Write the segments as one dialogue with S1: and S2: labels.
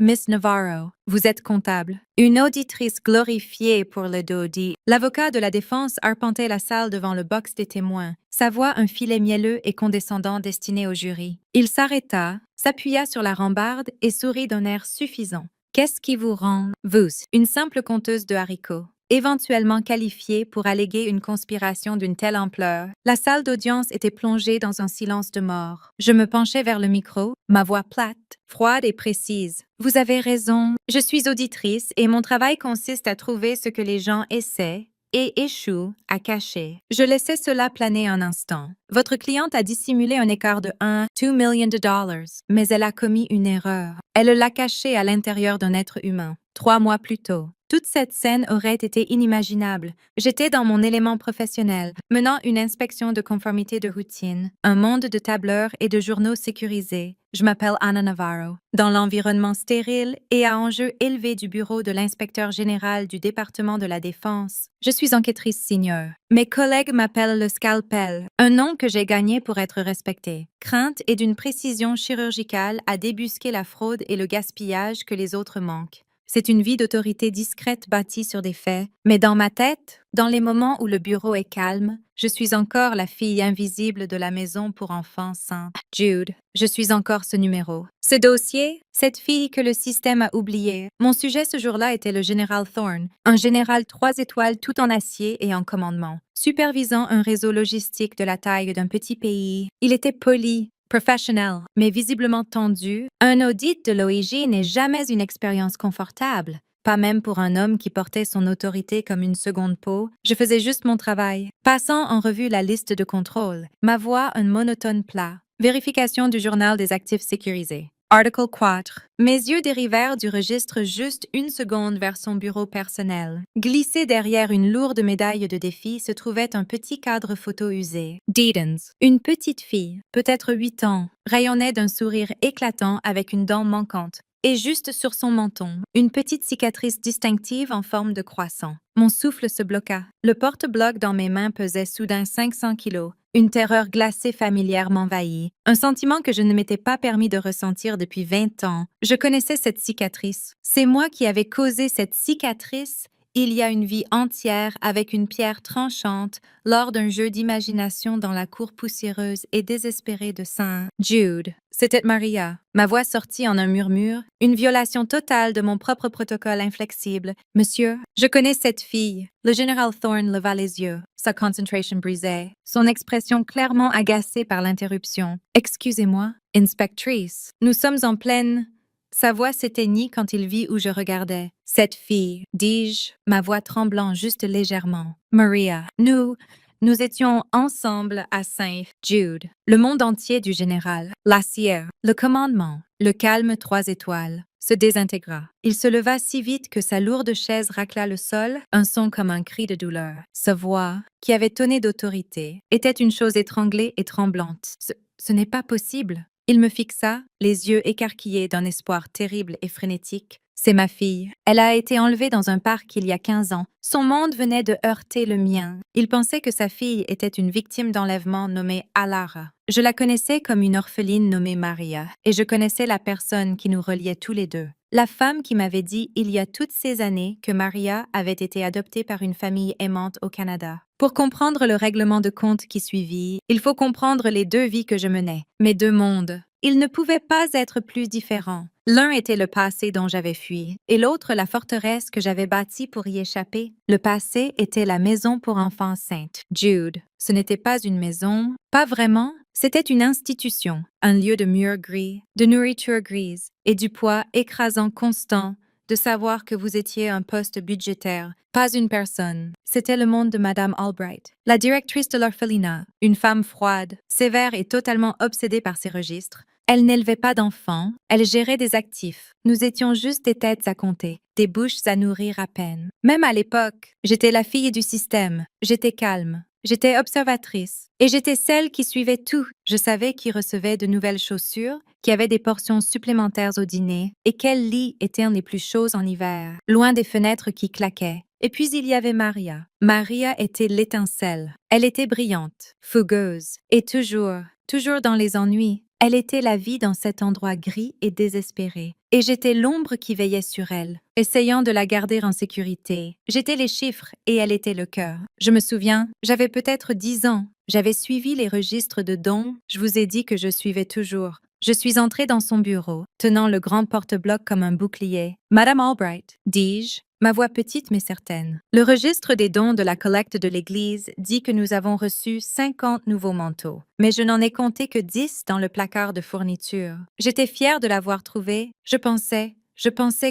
S1: Miss Navarro, vous êtes comptable. Une auditrice glorifiée pour le dos dit. L'avocat de la défense arpentait la salle devant le box des témoins, sa voix un filet mielleux et condescendant destiné au jury. Il s'arrêta, s'appuya sur la rambarde et sourit d'un air suffisant. Qu'est-ce qui vous rend, vous, une simple conteuse de haricots, éventuellement qualifiée pour alléguer une conspiration d'une telle ampleur? La salle d'audience était plongée dans un silence de mort. Je me penchai vers le micro, ma voix plate, froide et précise. Vous avez raison, je suis auditrice et mon travail consiste à trouver ce que les gens essaient et échouent à cacher. Je laissais cela planer un instant. Votre cliente a dissimulé un écart de 2 millions de dollars, mais elle a commis une erreur. Elle l'a caché à l'intérieur d'un être humain. 3 mois plus tôt. Toute cette scène aurait été inimaginable. J'étais dans mon élément professionnel, menant une inspection de conformité de routine, un monde de tableurs et de journaux sécurisés. Je m'appelle Anna Navarro. Dans l'environnement stérile et à enjeu élevé du bureau de l'inspecteur général du département de la Défense, je suis enquêtrice senior. Mes collègues m'appellent le scalpel, un nom que j'ai gagné pour être respecté. Crainte et d'une précision chirurgicale à débusquer la fraude et le gaspillage que les autres manquent. C'est une vie d'autorité discrète bâtie sur des faits, mais dans ma tête, dans les moments où le bureau est calme, je suis encore la fille invisible de la maison pour enfants sains. Jude, je suis encore ce numéro. Ce dossier, cette fille que le système a oubliée. Mon sujet ce jour-là était le général Thorne, un général 3 étoiles tout en acier et en commandement, supervisant un réseau logistique de la taille d'un petit pays. Il était poli, professionnel, mais visiblement tendu. Un audit de l'OIG n'est jamais une expérience confortable. Pas même pour un homme qui portait son autorité comme une seconde peau. Je faisais juste mon travail. Passant en revue la liste de contrôle, ma voix un monotone plat. Vérification du journal des actifs sécurisés. Article 4. Mes yeux dérivèrent du registre juste une seconde vers son bureau personnel. Glissé derrière une lourde médaille de défi se trouvait un petit cadre photo usé. Deedens, une petite fille, peut-être 8 ans, rayonnait d'un sourire éclatant avec une dent manquante. Et juste sur son menton, une petite cicatrice distinctive en forme de croissant. Mon souffle se bloqua. Le porte-bloc dans mes mains pesait soudain 500 kilos. Une terreur glacée familière m'envahit, un sentiment que je ne m'étais pas permis de ressentir depuis 20 ans. Je connaissais cette cicatrice. C'est moi qui avais causé cette cicatrice il y a une vie entière avec une pierre tranchante lors d'un jeu d'imagination dans la cour poussiéreuse et désespérée de Saint Jude. C'était Maria. Ma voix sortit en un murmure, une violation totale de mon propre protocole inflexible. Monsieur, je connais cette fille. Le général Thorne leva les yeux, sa concentration brisée, son expression clairement agacée par l'interruption. Excusez-moi, inspectrice, nous sommes en pleine... Sa voix s'éteignit quand il vit où je regardais. Cette fille, dis-je, ma voix tremblant juste légèrement. Maria, nous étions ensemble à Saint Jude. Le monde entier du général, l'acier, le commandement, le calme 3 étoiles, se désintégra. Il se leva si vite que sa lourde chaise racla le sol, un son comme un cri de douleur. Sa voix, qui avait tonné d'autorité, était une chose étranglée et tremblante. Ce n'est pas possible. Il me fixa, les yeux écarquillés d'un espoir terrible et frénétique. C'est ma fille. Elle a été enlevée dans un parc il y a 15 ans. Son monde venait de heurter le mien. Il pensait que sa fille était une victime d'enlèvement nommée Alara. Je la connaissais comme une orpheline nommée Maria, et je connaissais la personne qui nous reliait tous les deux. La femme qui m'avait dit il y a toutes ces années que Maria avait été adoptée par une famille aimante au Canada. Pour comprendre le règlement de compte qui suivit, il faut comprendre les 2 vies que je menais, mes 2 mondes. Ils ne pouvaient pas être plus différents. L'un était le passé dont j'avais fui, et l'autre la forteresse que j'avais bâtie pour y échapper. Le passé était la maison pour enfants sainte, Jude. Ce n'était pas une maison, pas vraiment. C'était une institution, un lieu de murs gris, de nourriture grise et du poids écrasant constant de savoir que vous étiez un poste budgétaire, pas une personne. C'était le monde de Madame Albright, la directrice de l'orphelinat, une femme froide, sévère et totalement obsédée par ses registres. Elle n'élevait pas d'enfants, elle gérait des actifs. Nous étions juste des têtes à compter, des bouches à nourrir à peine. Même à l'époque, j'étais la fille du système, j'étais calme. J'étais observatrice et j'étais celle qui suivait tout. Je savais qui recevait de nouvelles chaussures, qui avait des portions supplémentaires au dîner et quels lits étaient les plus chauds en hiver, loin des fenêtres qui claquaient. Et puis il y avait Maria. Maria était l'étincelle. Elle était brillante, fougueuse et toujours dans les ennuis. Elle était la vie dans cet endroit gris et désespéré. et j'étais l'ombre qui veillait sur elle, essayant de la garder en sécurité. J'étais les chiffres et elle était le cœur. Je me souviens, j'avais peut-être 10 ans. J'avais suivi les registres de dons, je vous ai dit que je suivais toujours. Je suis entrée dans son bureau, tenant le grand porte-bloc comme un bouclier. Madame Albright, dis-je, ma voix petite mais certaine. Le registre des dons de la collecte de l'Église dit que nous avons reçu 50 nouveaux manteaux, mais je n'en ai compté que 10 dans le placard de fourniture. J'étais fière de l'avoir trouvé. Je pensais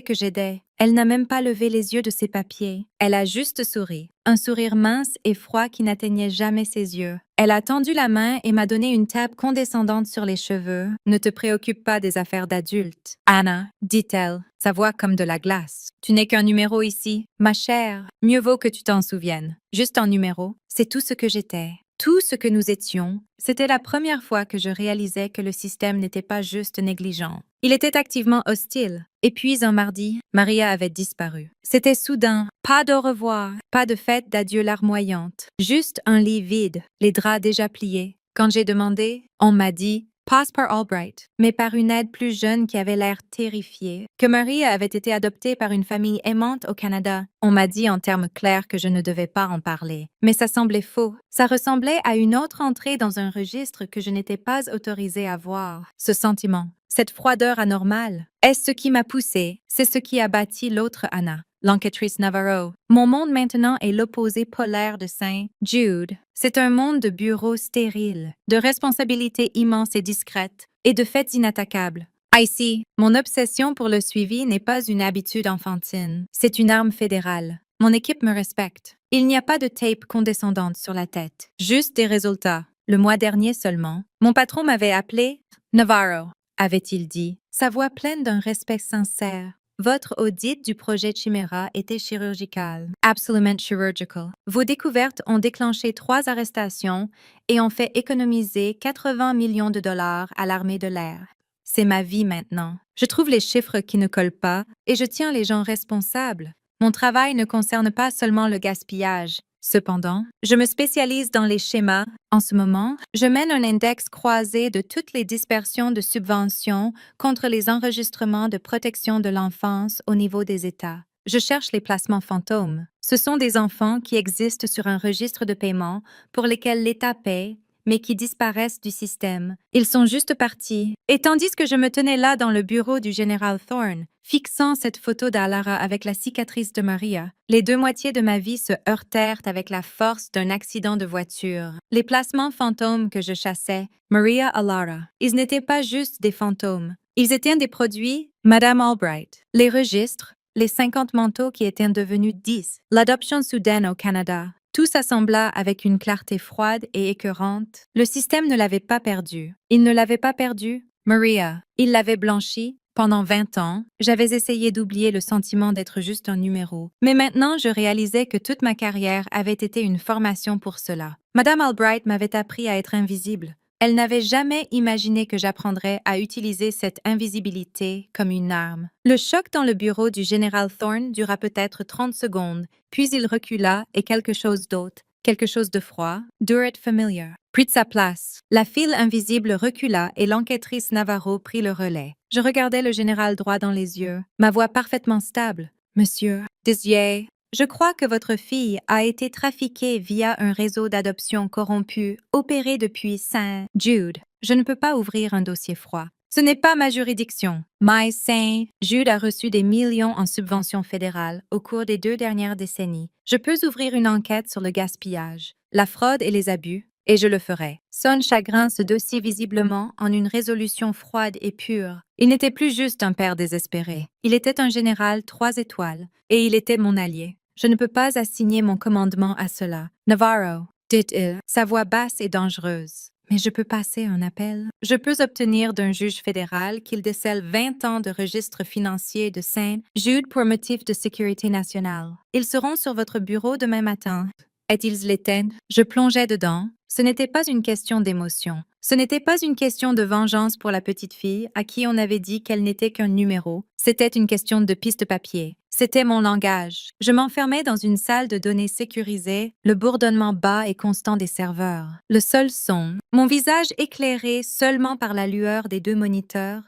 S1: que j'aidais. Elle n'a même pas levé les yeux de ses papiers. Elle a juste souri, un sourire mince et froid qui n'atteignait jamais ses yeux. Elle a tendu la main et m'a donné une tape condescendante sur les cheveux. « Ne te préoccupe pas des affaires d'adultes. »« Anna, dit-elle, sa voix comme de la glace. Tu n'es qu'un numéro ici. Ma chère, mieux vaut que tu t'en souviennes. Juste un numéro, c'est tout ce que j'étais. Tout ce que nous étions. C'était la première fois que je réalisais que le système n'était pas juste négligent. Il était activement hostile. Et puis un mardi, Maria avait disparu. C'était soudain, pas d'au revoir, pas de fête d'adieu larmoyante, juste un lit vide, les draps déjà pliés. Quand j'ai demandé, on m'a dit « passe par Albright », mais par une aide plus jeune qui avait l'air terrifiée, que Maria avait été adoptée par une famille aimante au Canada. On m'a dit en termes clairs que je ne devais pas en parler. Mais ça semblait faux. Ça ressemblait à une autre entrée dans un registre que je n'étais pas autorisée à voir. Ce sentiment, cette froideur anormale, est-ce ce qui m'a poussée, c'est ce qui a bâti l'autre Anna, l'enquêtrice Navarro. Mon monde maintenant est l'opposé polaire de Saint Jude. C'est un monde de bureaux stériles, de responsabilités immenses et discrètes, et de faits inattaquables. Ici, mon obsession pour le suivi n'est pas une habitude enfantine, c'est une arme fédérale. Mon équipe me respecte. Il n'y a pas de tape condescendante sur la tête, juste des résultats. Le mois dernier seulement, mon patron m'avait appelé Navarro, avait-il dit, sa voix pleine d'un respect sincère. Votre audit du projet Chimera était chirurgical. Absolument chirurgical. Vos découvertes ont déclenché 3 arrestations et ont fait économiser 80 millions de dollars à l'armée de l'air. C'est ma vie maintenant. Je trouve les chiffres qui ne collent pas et je tiens les gens responsables. Mon travail ne concerne pas seulement le gaspillage. Cependant, je me spécialise dans les schémas. En ce moment, je mène un index croisé de toutes les dispersions de subventions contre les enregistrements de protection de l'enfance au niveau des États. Je cherche les placements fantômes. Ce sont des enfants qui existent sur un registre de paiement pour lesquels l'État paie, mais qui disparaissent du système. Ils sont juste partis. Et tandis que je me tenais là dans le bureau du général Thorne, fixant cette photo d'Alara avec la cicatrice de Maria, les 2 moitiés de ma vie se heurtèrent avec la force d'un accident de voiture. Les placements fantômes que je chassais, Maria Alara, ils n'étaient pas juste des fantômes. Ils étaient des produits Madame Albright. Les registres, les 50 manteaux qui étaient devenus 10, l'adoption soudaine au Canada. Tout s'assembla avec une clarté froide et écœurante. Le système ne l'avait pas perdu. Il ne l'avait pas perdu, Maria. Il l'avait blanchi. Pendant 20 ans, j'avais essayé d'oublier le sentiment d'être juste un numéro. Mais maintenant, je réalisais que toute ma carrière avait été une formation pour cela. Madame Albright m'avait appris à être invisible. Elle n'avait jamais imaginé que j'apprendrais à utiliser cette invisibilité comme une arme. Le choc dans le bureau du général Thorne dura peut-être 30 secondes, puis il recula et quelque chose d'autre, quelque chose de froid, dur et familiar, prit sa place. La file invisible recula et l'enquêtrice Navarro prit le relais. Je regardais le général droit dans les yeux, ma voix parfaitement stable. « Monsieur, disiez, je crois que votre fille a été trafiquée via un réseau d'adoption corrompu opéré depuis Saint Jude. Je ne peux pas ouvrir un dossier froid. Ce n'est pas ma juridiction. My Saint Jude a reçu des millions en subventions fédérales au cours des 2 dernières décennies. Je peux ouvrir une enquête sur le gaspillage, la fraude et les abus, et je le ferai. » Son chagrin se dossier visiblement en une résolution froide et pure. Il n'était plus juste un père désespéré. Il était un général 3 étoiles, et il était mon allié. Je ne peux pas assigner mon commandement à cela. Navarro, dit-il, sa voix basse et dangereuse. Mais je peux passer un appel. Je peux obtenir d'un juge fédéral qu'il décèle 20 ans de registre financier de Saint Jude pour motif de sécurité nationale. Ils seront sur votre bureau demain matin. Est-ils l'éteignent? Je plongeais dedans. Ce n'était pas une question d'émotion. Ce n'était pas une question de vengeance pour la petite fille à qui on avait dit qu'elle n'était qu'un numéro. C'était une question de piste papier. C'était mon langage. Je m'enfermais dans une salle de données sécurisée, le bourdonnement bas et constant des serveurs. Le seul son, mon visage éclairé seulement par la lueur des 2 moniteurs,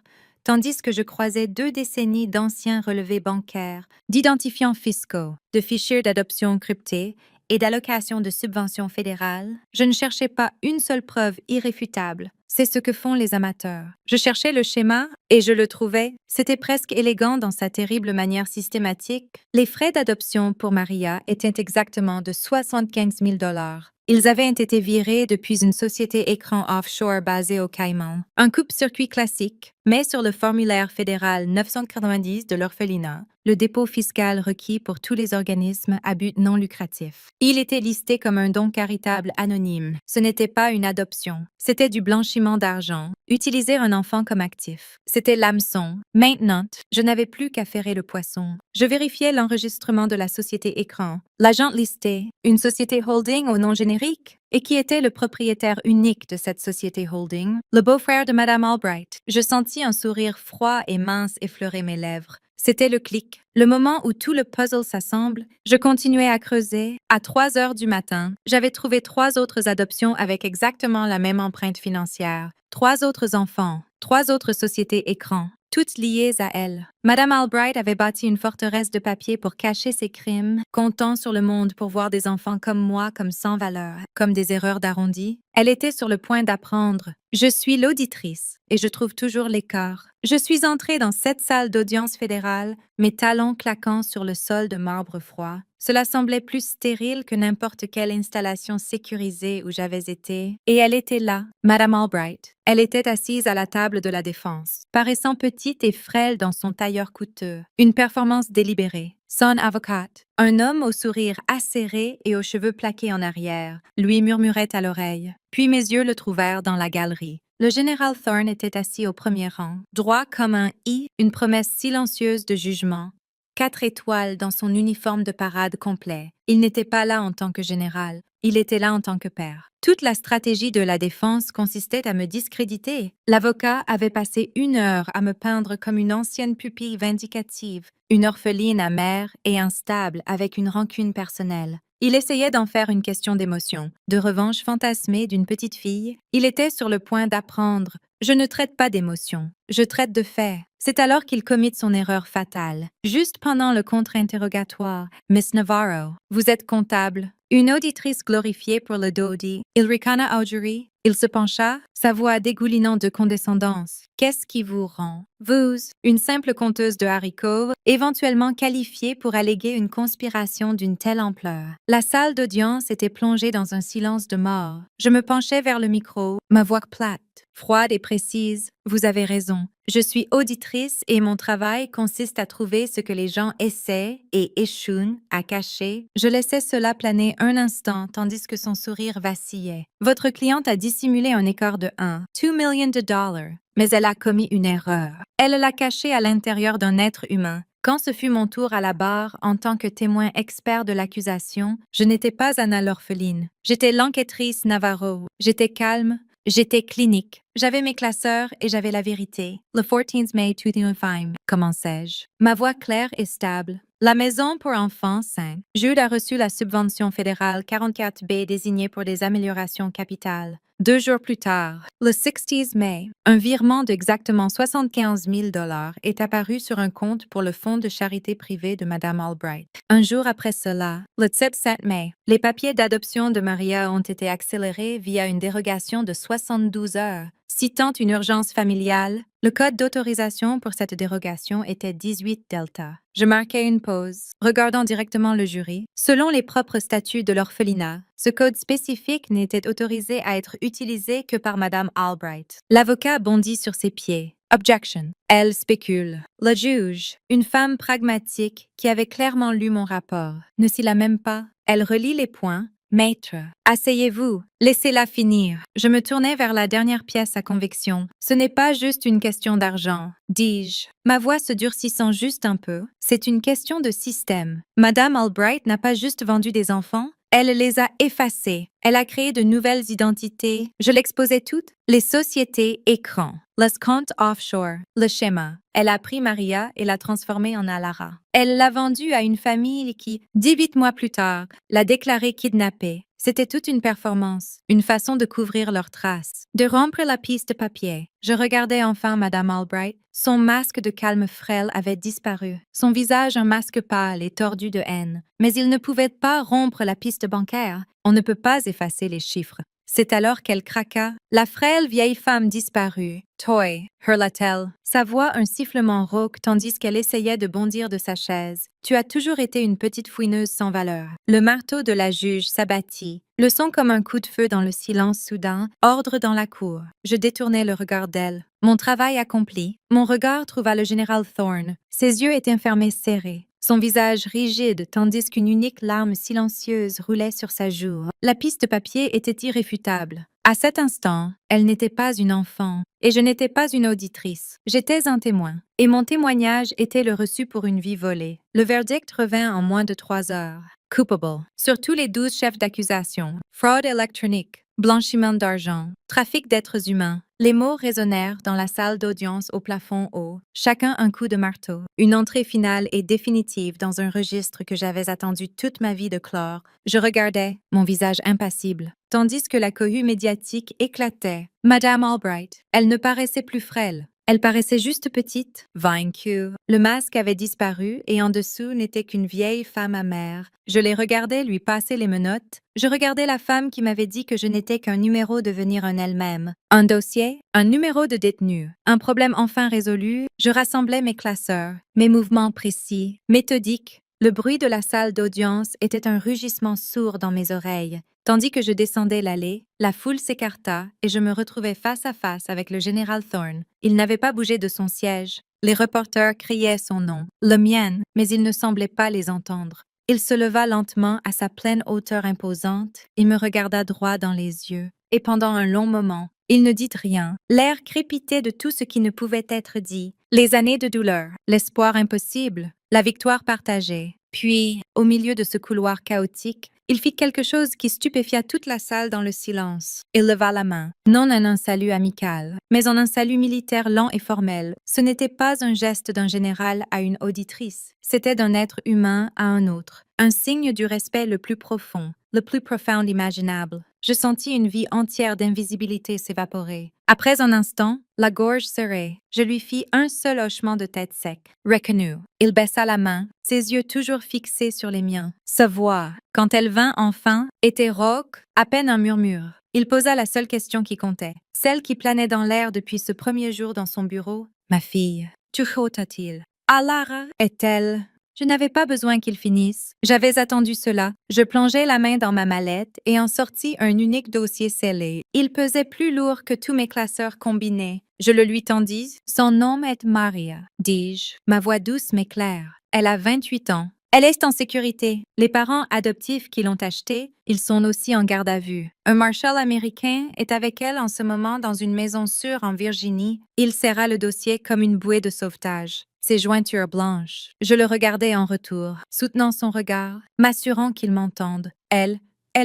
S1: tandis que je croisais 2 décennies d'anciens relevés bancaires, d'identifiants fiscaux, de fichiers d'adoption cryptés et d'allocations de subventions fédérales. Je ne cherchais pas une seule preuve irréfutable. C'est ce que font les amateurs. Je cherchais le schéma et je le trouvais. C'était presque élégant dans sa terrible manière systématique. Les frais d'adoption pour Maria étaient exactement de 75 000 $. Ils avaient été virés depuis une société écran offshore basée au Caïman. Un coupe-circuit classique, mais sur le formulaire fédéral 990 de l'orphelinat, le dépôt fiscal requis pour tous les organismes à but non lucratif. Il était listé comme un don charitable anonyme. Ce n'était pas une adoption. C'était du blanchiment d'argent. Utiliser un enfant comme actif. C'était l'hameçon. Maintenant, je n'avais plus qu'à ferrer le poisson. Je vérifiais l'enregistrement de la société écran. L'agent listé, une société holding au nom générique, et qui était le propriétaire unique de cette société holding, le beau-frère de Madame Albright. Je sentis un sourire froid et mince effleurer mes lèvres. C'était le clic. Le moment où tout le puzzle s'assemble, je continuais à creuser. À 3 heures du matin, j'avais trouvé 3 autres adoptions avec exactement la même empreinte financière. 3 autres enfants, 3 autres sociétés écrans, toutes liées à elle. Madame Albright avait bâti une forteresse de papier pour cacher ses crimes, comptant sur le monde pour voir des enfants comme moi comme sans valeur, comme des erreurs d'arrondi. Elle était sur le point d'apprendre. Je suis l'auditrice et je trouve toujours l'écart. Je suis entrée dans cette salle d'audience fédérale, mes talons claquant sur le sol de marbre froid. Cela semblait plus stérile que n'importe quelle installation sécurisée où j'avais été. Et elle était là, Madame Albright. Elle était assise à la table de la défense, paraissant petite et frêle dans son tailleur coûteux. Une performance délibérée. Son avocat, un homme au sourire acéré et aux cheveux plaqués en arrière, lui murmurait à l'oreille. Puis mes yeux le trouvèrent dans la galerie. Le général Thorne était assis au premier rang, droit comme un I, une promesse silencieuse de jugement. 4 étoiles dans son uniforme de parade complet. Il n'était pas là en tant que général, il était là en tant que père. Toute la stratégie de la défense consistait à me discréditer. L'avocat avait passé 1 heure à me peindre comme une ancienne pupille vindicative, une orpheline amère et instable avec une rancune personnelle. Il essayait d'en faire une question d'émotion, de revanche fantasmée d'une petite fille. Il était sur le point d'apprendre. Je ne traite pas d'émotions, je traite de faits. C'est alors qu'il commit son erreur fatale. Juste pendant le contre-interrogatoire, Miss Navarro, vous êtes comptable. Une auditrice glorifiée pour le Dodi, il ricana au jury. Il se pencha, sa voix dégoulinant de condescendance. Qu'est-ce qui vous rend? Vous, une simple conteuse de haricots, éventuellement qualifiée pour alléguer une conspiration d'une telle ampleur. La salle d'audience était plongée dans un silence de mort. Je me penchai vers le micro, ma voix plate, froide et précise. Vous avez raison. Je suis auditrice et mon travail consiste à trouver ce que les gens essaient et échouent à cacher. Je laissais cela planer un instant tandis que son sourire vacillait. Votre cliente a dissimulé un écart de 2 millions de dollars, mais elle a commis une erreur. Elle l'a caché à l'intérieur d'un être humain. Quand ce fut mon tour à la barre en tant que témoin expert de l'accusation, je n'étais pas Anna l'orpheline. J'étais l'enquêtrice Navarro. J'étais calme. J'étais clinique. J'avais mes classeurs et j'avais la vérité. Le 14 mai 2005, commençai-je. Ma voix claire et stable. La maison pour enfants 5. Jude a reçu la subvention fédérale 44B désignée pour des améliorations capitales. 2 jours plus tard, le 16 mai, un virement d'exactement 75 000 $ est apparu sur un compte pour le fonds de charité privée de Madame Albright. Un jour après cela, le 7 mai, les papiers d'adoption de Maria ont été accélérés via une dérogation de 72 heures. Citant une urgence familiale, le code d'autorisation pour cette dérogation était 18 Delta. Je marquai une pause, regardant directement le jury. Selon les propres statuts de l'orphelinat, ce code spécifique n'était autorisé à être utilisé que par Madame Albright. L'avocat bondit sur ses pieds. Objection. Elle spécule. Le juge, une femme pragmatique qui avait clairement lu mon rapport, ne s'y la même pas. Elle relit les points. Maître, asseyez-vous, laissez-la finir. Je me tournai vers la dernière pièce à conviction. Ce n'est pas juste une question d'argent, dis-je, ma voix se durcissant juste un peu. C'est une question de système. Madame Albright n'a pas juste vendu des enfants, elle les a effacés. Elle a créé de nouvelles identités. Je l'exposais toutes. Les sociétés écrans, les comptes offshore, le schéma. Elle a pris Maria et l'a transformée en Alara. Elle l'a vendue à une famille qui, 18 mois plus tard, l'a déclarée kidnappée. C'était toute une performance, une façon de couvrir leurs traces, de rompre la piste de papier. Je regardais enfin Madame Albright. Son masque de calme frêle avait disparu, son visage un masque pâle et tordu de haine. Mais il ne pouvait pas rompre la piste bancaire. On ne peut pas effacer les chiffres. C'est alors qu'elle craqua. La frêle vieille femme disparut. Toy, hurla-t-elle, sa voix un sifflement rauque tandis qu'elle essayait de bondir de sa chaise. Tu as toujours été une petite fouineuse sans valeur. Le marteau de la juge s'abattit. Le son comme un coup de feu dans le silence soudain, ordre dans la cour. Je détournai le regard d'elle. Mon travail accompli, mon regard trouva le général Thorne. Ses yeux étaient fermés serrés. Son visage rigide, tandis qu'une unique larme silencieuse roulait sur sa joue. La piste de papier était irréfutable. À cet instant, elle n'était pas une enfant, et je n'étais pas une auditrice. J'étais un témoin, et mon témoignage était le reçu pour une vie volée. Le verdict revint en moins de 3 heures. Coupable. Sur tous les 12 chefs d'accusation, fraude électronique, blanchiment d'argent, trafic d'êtres humains. Les mots résonnèrent dans la salle d'audience au plafond haut, chacun un coup de marteau. Une entrée finale et définitive dans un registre que j'avais attendu toute ma vie de clore. Je regardais, mon visage impassible, tandis que la cohue médiatique éclatait. Madame Albright, elle ne paraissait plus frêle. Elle paraissait juste petite, vaincue. Le masque avait disparu et en dessous n'était qu'une vieille femme amère. Je les regardais lui passer les menottes. Je regardais la femme qui m'avait dit que je n'étais qu'un numéro devenir un elle-même. Un dossier, un numéro de détenu, un problème enfin résolu. Je rassemblais mes classeurs, mes mouvements précis, méthodiques. Le bruit de la salle d'audience était un rugissement sourd dans mes oreilles. Tandis que je descendais l'allée, la foule s'écarta et je me retrouvais face à face avec le général Thorne. Il n'avait pas bougé de son siège. Les reporters criaient son nom, le mien, mais il ne semblait pas les entendre. Il se leva lentement à sa pleine hauteur imposante et me regarda droit dans les yeux. Et pendant un long moment, il ne dit rien. L'air crépitait de tout ce qui ne pouvait être dit. Les années de douleur, l'espoir impossible, la victoire partagée. Puis, au milieu de ce couloir chaotique, il fit quelque chose qui stupéfia toute la salle dans le silence. Il leva la main, non en un salut amical, mais en un salut militaire lent et formel. Ce n'était pas un geste d'un général à une auditrice, c'était d'un être humain à un autre. Un signe du respect le plus profond, le plus profound imaginable. Je sentis une vie entière d'invisibilité s'évaporer. Après un instant, la gorge serrée, je lui fis un seul hochement de tête sec. Reconnu. Il baissa la main, ses yeux toujours fixés sur les miens. Sa voix, quand elle vint enfin, était rauque, à peine un murmure. Il posa la seule question qui comptait, celle qui planait dans l'air depuis ce premier jour dans son bureau. Ma fille, chuchota-t-il. Alara est-elle? Je n'avais pas besoin qu'il finisse. J'avais attendu cela. Je plongeai la main dans ma mallette et en sortis un unique dossier scellé. Il pesait plus lourd que tous mes classeurs combinés. Je le lui tendis. Son nom est Maria, dis-je, ma voix douce mais claire. Elle a 28 ans. Elle est en sécurité. Les parents adoptifs qui l'ont achetée, ils sont aussi en garde à vue. Un marshal américain est avec elle en ce moment dans une maison sûre en Virginie. Il serra le dossier comme une bouée de sauvetage. Ses jointures blanches. Je le regardais en retour, soutenant son regard, m'assurant qu'il m'entende. Elle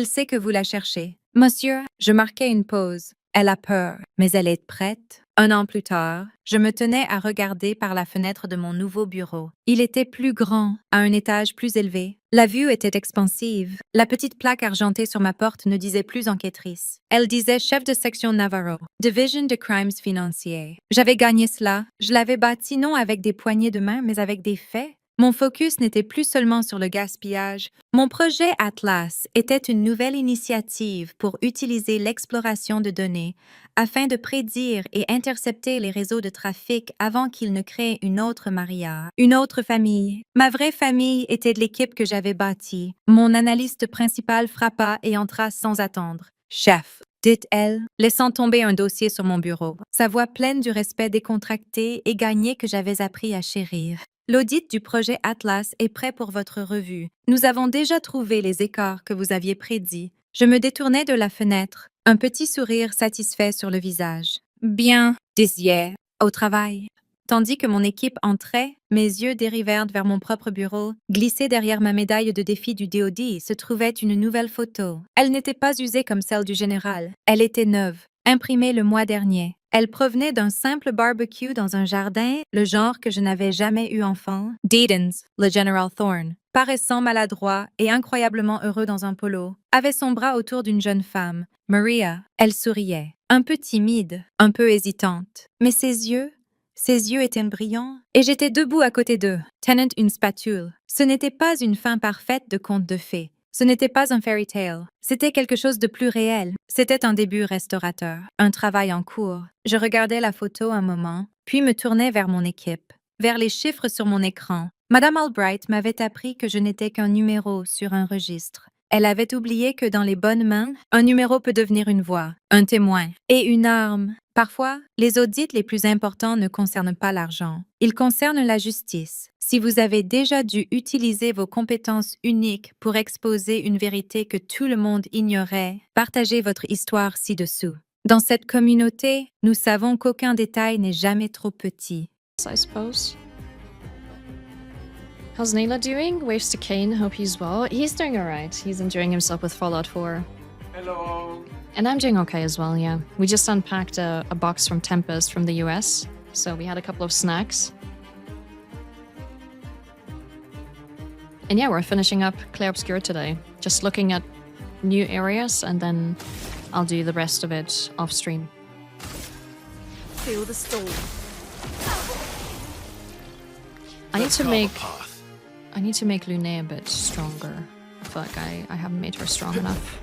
S1: sait que vous la cherchez. Monsieur, je marquai une pause. Elle a peur, mais elle est prête. 1 an plus tard, je me tenais à regarder par la fenêtre de mon nouveau bureau. Il était plus grand, à un étage plus élevé. La vue était expansive. La petite plaque argentée sur ma porte ne disait plus enquêtrice. Elle disait chef de section Navarro, Division de crimes financiers. J'avais gagné cela. Je l'avais bâti non avec des poignées de main, mais avec des faits. Mon focus n'était plus seulement sur le gaspillage. Mon projet Atlas était une nouvelle initiative pour utiliser l'exploration de données afin de prédire et intercepter les réseaux de trafic avant qu'ils ne créent une autre Maria, une autre famille. Ma vraie famille était de l'équipe que j'avais bâtie. Mon analyste principal frappa et entra sans attendre. Chef, dit-elle, laissant tomber un dossier sur mon bureau. Sa voix pleine du respect décontracté et gagné que j'avais appris à chérir. L'audit du projet Atlas est prêt pour votre revue. Nous avons déjà trouvé les écarts que vous aviez prédits. Je me détournai de la fenêtre, un petit sourire satisfait sur le visage. Bien, dis-je, au travail. Tandis que mon équipe entrait, mes yeux dérivèrent vers mon propre bureau. Glissée derrière ma médaille de défi du DoD se trouvait une nouvelle photo. Elle n'était pas usée comme celle du général. Elle était neuve, imprimée le mois dernier. Elle provenait d'un simple barbecue dans un jardin, le genre que je n'avais jamais eu enfant. Deedens, le général Thorne. paraissant maladroit et incroyablement heureux dans un polo, avait son bras autour d'une jeune femme, Maria. Elle souriait, un peu timide, un peu hésitante, mais ses yeux étaient brillants, et j'étais debout à côté d'eux, tenant une spatule. Ce n'était pas une fin parfaite de conte de fées. Ce n'était pas un fairy tale. C'était quelque chose de plus réel. C'était un début restaurateur, un travail en cours. Je regardais la photo un moment, puis me tournais vers mon équipe, vers les chiffres sur mon écran. Madame Albright m'avait appris que je n'étais qu'un numéro sur un registre. Elle avait oublié que dans les bonnes mains, un numéro peut devenir une voix, un témoin et une arme. Parfois, les audits les plus importants ne concernent pas l'argent. Ils concernent la justice. Si vous avez déjà dû utiliser vos compétences uniques pour exposer une vérité que tout le monde ignorait, partagez votre histoire ci-dessous. Dans cette communauté, nous savons qu'aucun détail n'est jamais trop petit.
S2: I suppose. How's Nayla doing? Waves to Kane, hope he's well. He's doing alright. He's enjoying himself with Fallout 4.
S3: Hello.
S2: And I'm doing okay as well, yeah. We just unpacked a box from Tempest from the US, so we had a couple of snacks. And yeah, we're finishing up Clair Obscur today. Just looking at new areas, and then I'll do the rest of it off stream.
S4: Feel the storm.
S2: I need to make Lune a bit stronger. I feel like I haven't made her strong enough.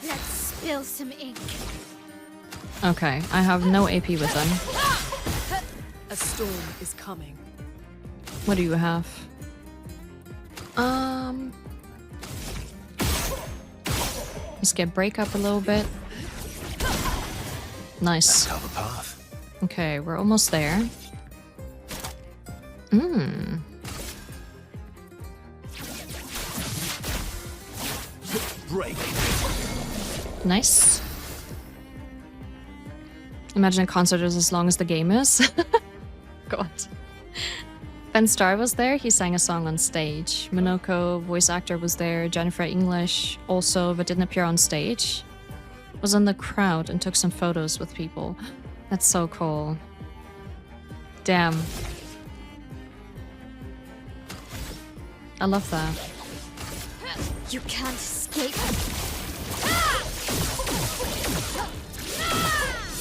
S4: Let's spill some ink.
S2: Okay, I have no AP with them.
S4: A storm is coming.
S2: What do you have? Let's get break up a little bit. Nice.
S3: Cover path.
S2: Okay, we're almost there.
S3: Break.
S2: Nice. Imagine a concert is as long as the game is. God. Ben Starr was there, he sang a song on stage. Monoko, voice actor, was there. Jennifer English also, but didn't appear on stage. Was in the crowd and took some photos with people. That's so cool. Damn. I love that.
S4: You can't escape.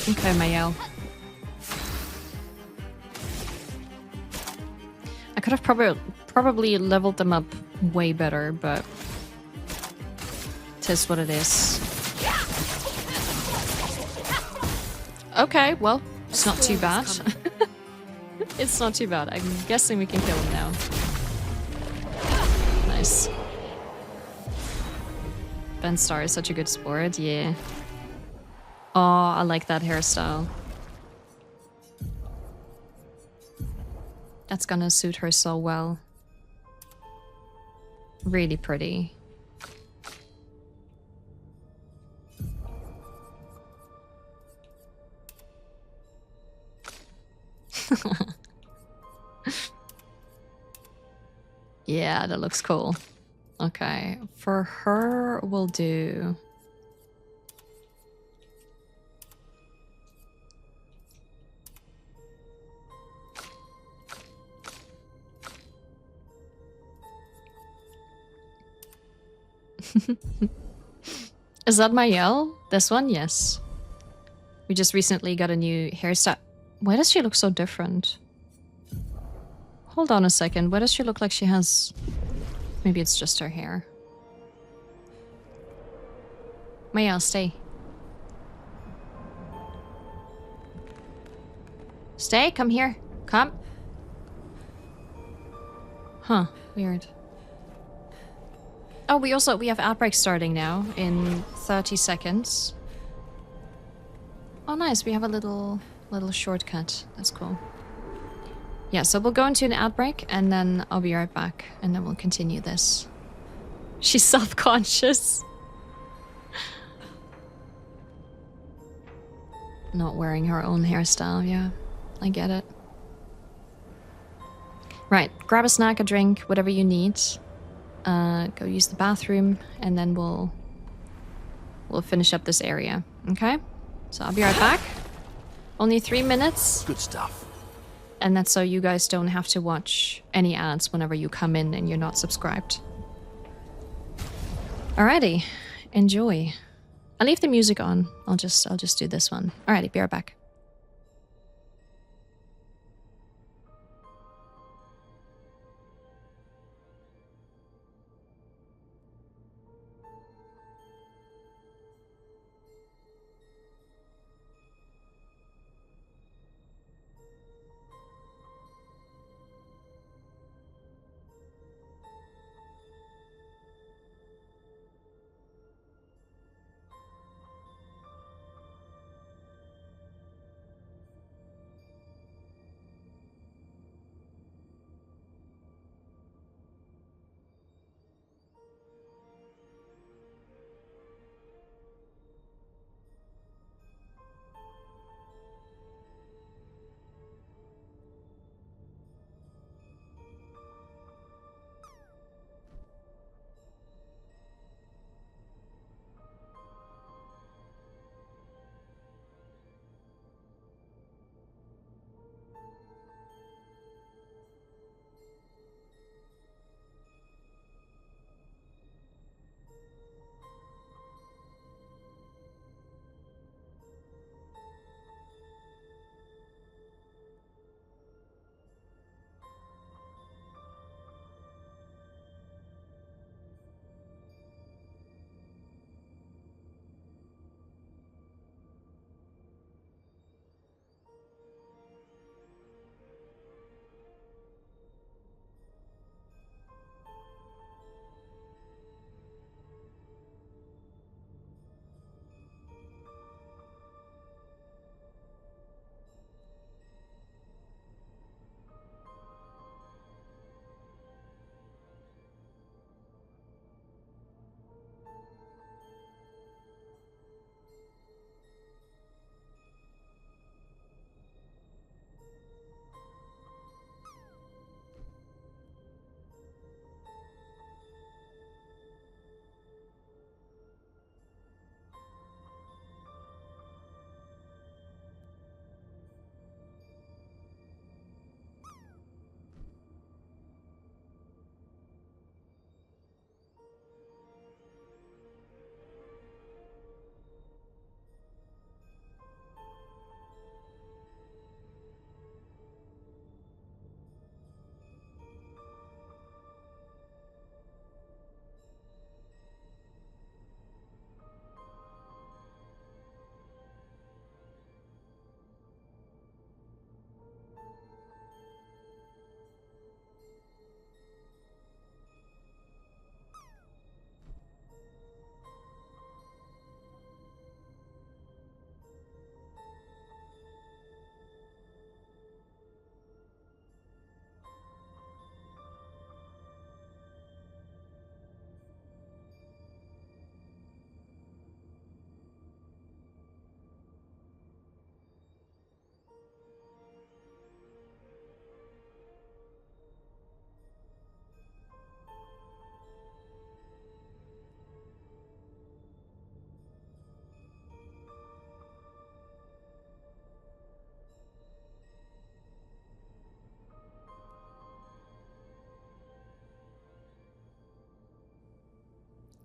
S2: Okay, Mayel. I could have probably leveled them up way better, but tis what it is. Okay, well, it's not too bad. It's not too bad. I'm guessing we can kill him now. Nice. Ben Starr is such a good sport, yeah. Oh, I like that hairstyle. That's gonna suit her so well. Really pretty. Yeah, that looks cool. Okay, for her, we'll do... Is that Mayel? This one? Yes. We just recently got a new hairstyle. Why does she look so different? Hold on a second. Why does she look like she has... Maybe it's just her hair. Mayel, stay. Stay, come here. Come. Huh, weird. Oh, we have Outbreak starting now in 30 seconds. Oh, nice. We have a little shortcut. That's cool. Yeah, so we'll go into an Outbreak and then I'll be right back and then we'll continue this. She's self-conscious. Not wearing her own hairstyle, yeah. I get it. Right, grab a snack, a drink, whatever you need. Go use the bathroom, and then we'll finish up this area, okay? So I'll be right back. Only 3 minutes.
S3: Good stuff.
S2: And that's so you guys don't have to watch any ads whenever you come in and you're not subscribed. Alrighty, enjoy. I'll leave the music on. I'll just do this one. Alrighty, be right back.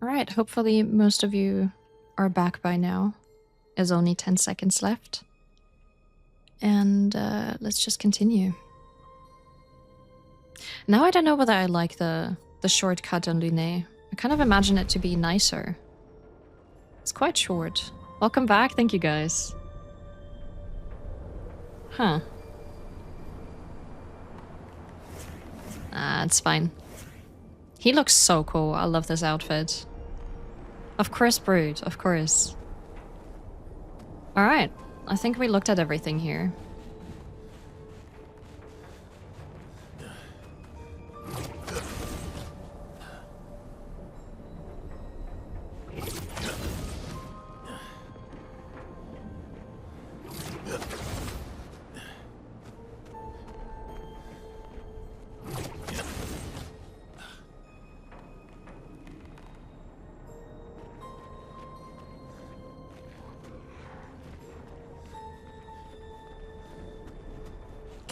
S2: Alright, hopefully most of you are back by now. There's only 10 seconds left. And let's just continue. Now I don't know whether I like the shortcut on Luné. I kind of imagine it to be nicer. It's quite short. Welcome back, thank you guys. Huh. Ah, it's fine. He looks so cool, I love this outfit. Of course, Brood, of course. Alright, I think we looked at everything here.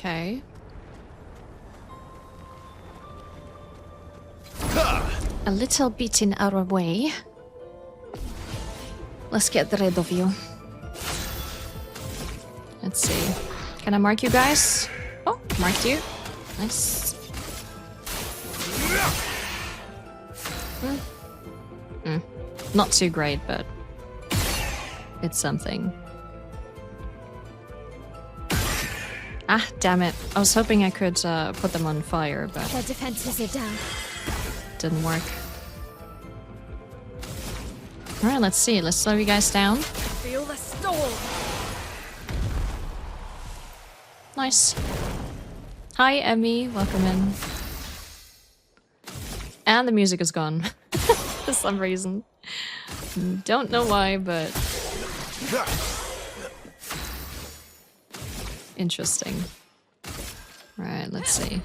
S2: Okay. a little bit in our way. Let's get rid of you. Let's see. Can I mark you guys? Oh, marked you. Nice. Not too great, but it's something. Ah, damn it. I was hoping I could put them on fire, but
S4: Their defenses are down.
S2: didn't work. Alright, let's see. Let's slow you guys down.
S4: Feel the storm.
S2: Nice. Hi, Emmy. Welcome in. And the music is gone. For some reason. Don't know why, but... interesting. Right, let's see.